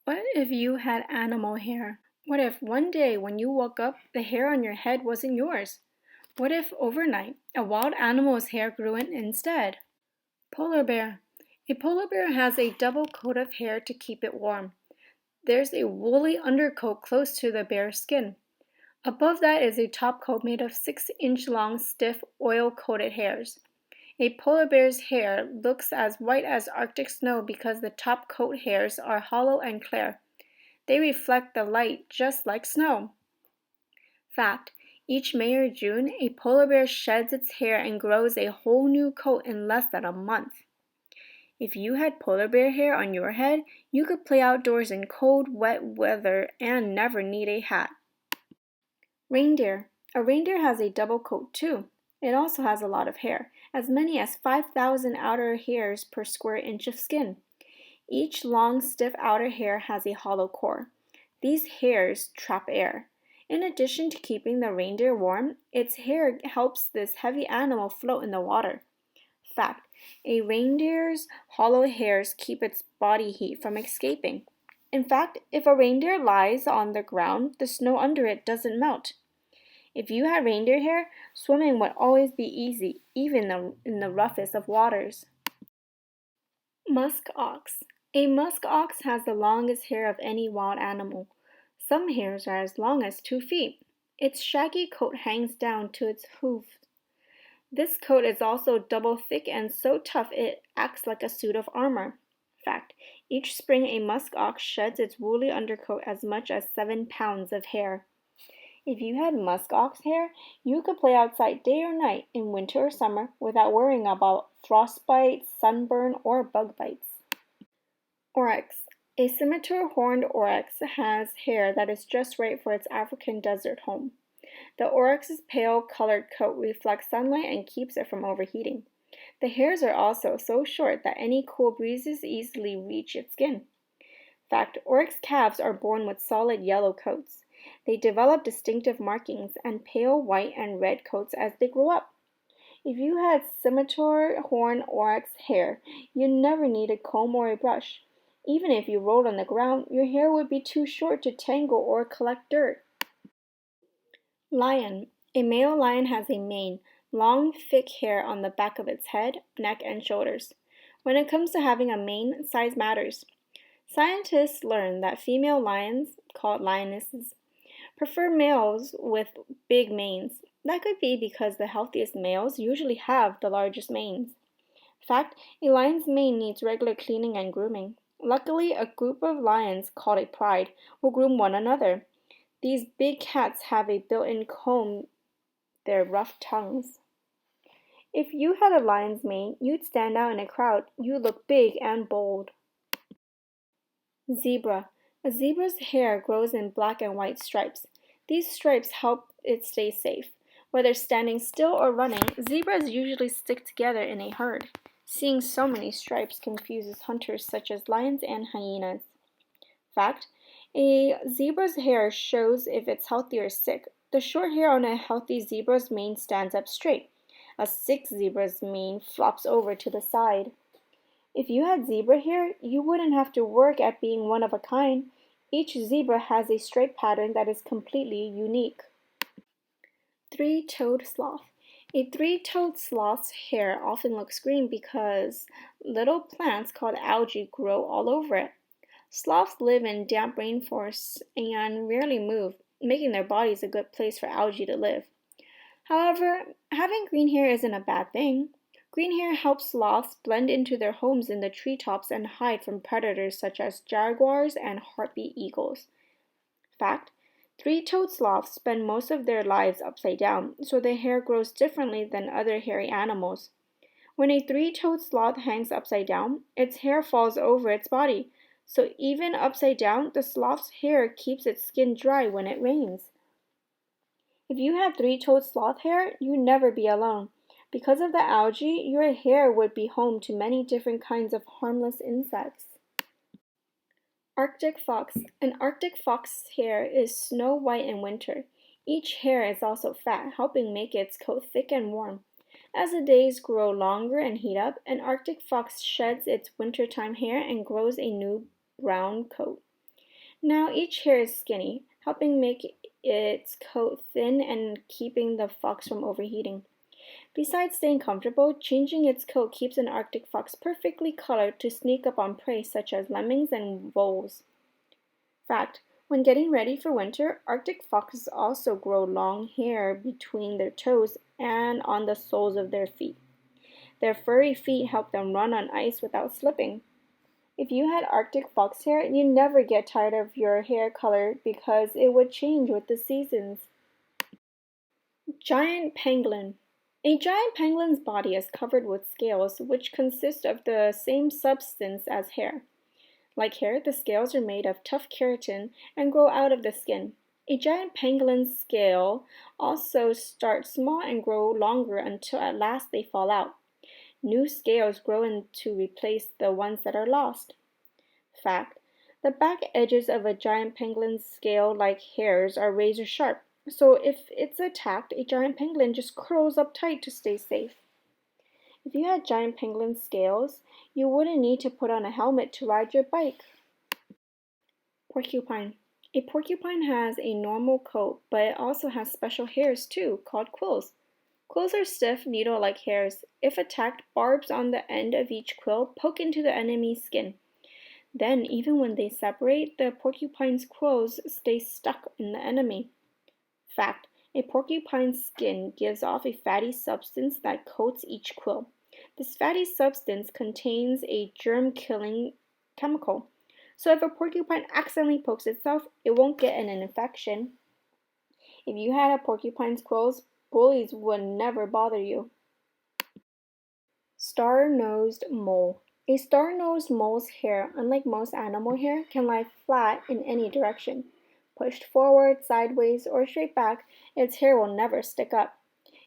What if you had animal hair? What if one day when you woke up, the hair on your head wasn't yours? What if overnight, a wild animal's hair grew in instead? Polar bear. A polar bear has a double coat of hair to keep it warm. There's a woolly undercoat close to the bear's skin. Above that is a top coat made of 6-inch long, stiff, oil coated hairs. A polar bear's hair looks as white as Arctic snow because the top coat hairs are hollow and clear. They reflect the light just like snow. Fact: each May or June, a polar bear sheds its hair and grows a whole new coat in less than a month. If you had polar bear hair on your head, you could play outdoors in cold, wet weather and never need a hat. Reindeer. A reindeer has a double coat too. It also has a lot of hair, as many as 5,000 outer hairs per square inch of skin. Each long, stiff outer hair has a hollow core. These hairs trap air. In addition to keeping the reindeer warm, its hair helps this heavy animal float in the water. Fact: a reindeer's hollow hairs keep its body heat from escaping. In fact, if a reindeer lies on the ground, the snow under it doesn't melt. If you had reindeer hair, swimming would always be easy, even in the roughest of waters. Musk ox. A musk ox has the longest hair of any wild animal. Some hairs are as long as 2 feet. Its shaggy coat hangs down to its hooves. This coat is also double thick and so tough it acts like a suit of armor. Fact: each spring a musk ox sheds its woolly undercoat as much as 7 pounds of hair. If you had musk ox hair, you could play outside day or night, in winter or summer, without worrying about frostbite, sunburn, or bug bites. Oryx. A scimitar horned oryx has hair that is just right for its African desert home. The oryx's pale colored coat reflects sunlight and keeps it from overheating. The hairs are also so short that any cool breezes easily reach its skin. Fact: oryx calves are born with solid yellow coats. They develop distinctive markings and pale white and red coats as they grow up. If you had scimitar horn oryx hair, you'd never need a comb or a brush. Even if you rolled on the ground, your hair would be too short to tangle or collect dirt. Lion. A male lion has a mane, long, thick hair on the back of its head, neck, and shoulders. When it comes to having a mane, size matters. Scientists learned that female lions, called lionesses, prefer males with big manes. That could be because the healthiest males usually have the largest manes. In fact, a lion's mane needs regular cleaning and grooming. Luckily, a group of lions, called a pride, will groom one another. These big cats have a built-in comb their rough tongues. If you had a lion's mane, you'd stand out in a crowd. You look big and bold. Zebra. A zebra's hair grows in black and white stripes. These stripes help it stay safe. Whether standing still or running, zebras usually stick together in a herd. Seeing so many stripes confuses hunters such as lions and hyenas. Fact: a zebra's hair shows if it's healthy or sick. The short hair on a healthy zebra's mane stands up straight. A sick zebra's mane flops over to the side. If you had zebra hair, you wouldn't have to work at being one of a kind. Each zebra has a stripe pattern that is completely unique. Three-toed sloth. A three-toed sloth's hair often looks green because little plants called algae grow all over it. Sloths live in damp rainforests and rarely move, making their bodies a good place for algae to live. However, having green hair isn't a bad thing. Green hair helps sloths blend into their homes in the treetops and hide from predators such as jaguars and harpy eagles. Fact: three-toed sloths spend most of their lives upside down, so their hair grows differently than other hairy animals. When a three-toed sloth hangs upside down, its hair falls over its body, so even upside down, the sloth's hair keeps its skin dry when it rains. If you had three-toed sloth hair, you'd never be alone. Because of the algae, your hair would be home to many different kinds of harmless insects. Arctic fox. An Arctic fox's hair is snow white in winter. Each hair is also fat, helping make its coat thick and warm. As the days grow longer and heat up, an Arctic fox sheds its wintertime hair and grows a new brown coat. Now each hair is skinny, helping make its coat thin and keeping the fox from overheating. Besides staying comfortable, changing its coat keeps an Arctic fox perfectly colored to sneak up on prey such as lemmings and voles. Fact: when getting ready for winter, Arctic foxes also grow long hair between their toes and on the soles of their feet. Their furry feet help them run on ice without slipping. If you had Arctic fox hair, you'd never get tired of your hair color because it would change with the seasons. Giant pangolin. A giant pangolin's body is covered with scales, which consist of the same substance as hair. Like hair, the scales are made of tough keratin and grow out of the skin. A giant pangolin's scale also start small and grow longer until at last they fall out. New scales grow in to replace the ones that are lost. Fact: the back edges of a giant pangolin's scale, like hairs, are razor sharp. So if it's attacked, a giant pangolin just curls up tight to stay safe. If you had giant pangolin scales, you wouldn't need to put on a helmet to ride your bike. Porcupine. A porcupine has a normal coat, but it also has special hairs too, called quills. Quills are stiff, needle-like hairs. If attacked, barbs on the end of each quill poke into the enemy's skin. Then, even when they separate, the porcupine's quills stay stuck in the enemy. Fact: a porcupine's skin gives off a fatty substance that coats each quill. This fatty substance contains a germ-killing chemical. So if a porcupine accidentally pokes itself, it won't get an infection. If you had a porcupine's quills, bullies would never bother you. Star-nosed mole. A star-nosed mole's hair, unlike most animal hair, can lie flat in any direction. Pushed forward, sideways, or straight back, its hair will never stick up.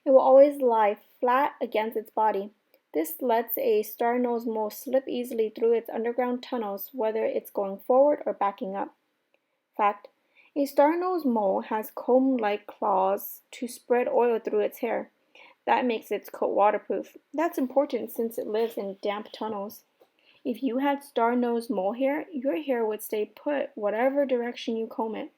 It will always lie flat against its body. This lets a star-nosed mole slip easily through its underground tunnels, whether it's going forward or backing up. Fact: a star-nosed mole has comb-like claws to spread oil through its hair. That makes its coat waterproof. That's important since it lives in damp tunnels. If you had star-nosed mole hair, your hair would stay put whatever direction you comb it.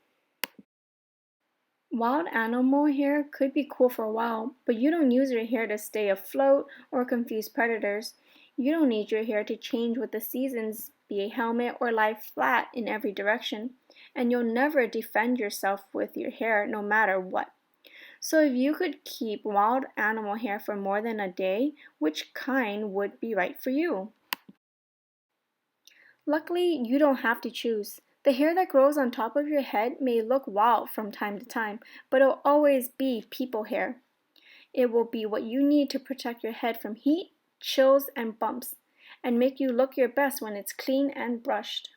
Wild animal hair could be cool for a while, but you don't use your hair to stay afloat or confuse predators. You don't need your hair to change with the seasons, be a helmet, or lie flat in every direction. And you'll never defend yourself with your hair no matter what. So if you could keep wild animal hair for more than a day, which kind would be right for you? Luckily, you don't have to choose. The hair that grows on top of your head may look wild from time to time, but it'll always be people hair. It will be what you need to protect your head from heat, chills, and bumps, and make you look your best when it's clean and brushed.